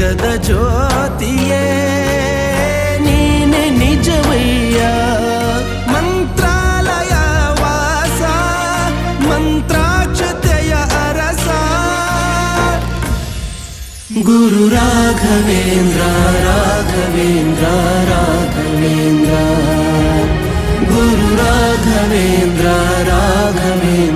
ಜಗದ ಜ್ಯೋತಿಯೇ ನೀನೆ ನಿಜವಯ್ಯ. ಮಂತ್ರಾಲಯ ವಾಸ ಮಂತ್ರಾಕ್ಷತೆಯ ಅರಸ ಗುರು ರಾಘವೇಂದ್ರ ರಾಘವೇಂದ್ರ ರಾಘವೇಂದ್ರ ಗುರು ರಾಘವೇಂದ್ರ ರಾಘವೇಂದ್ರ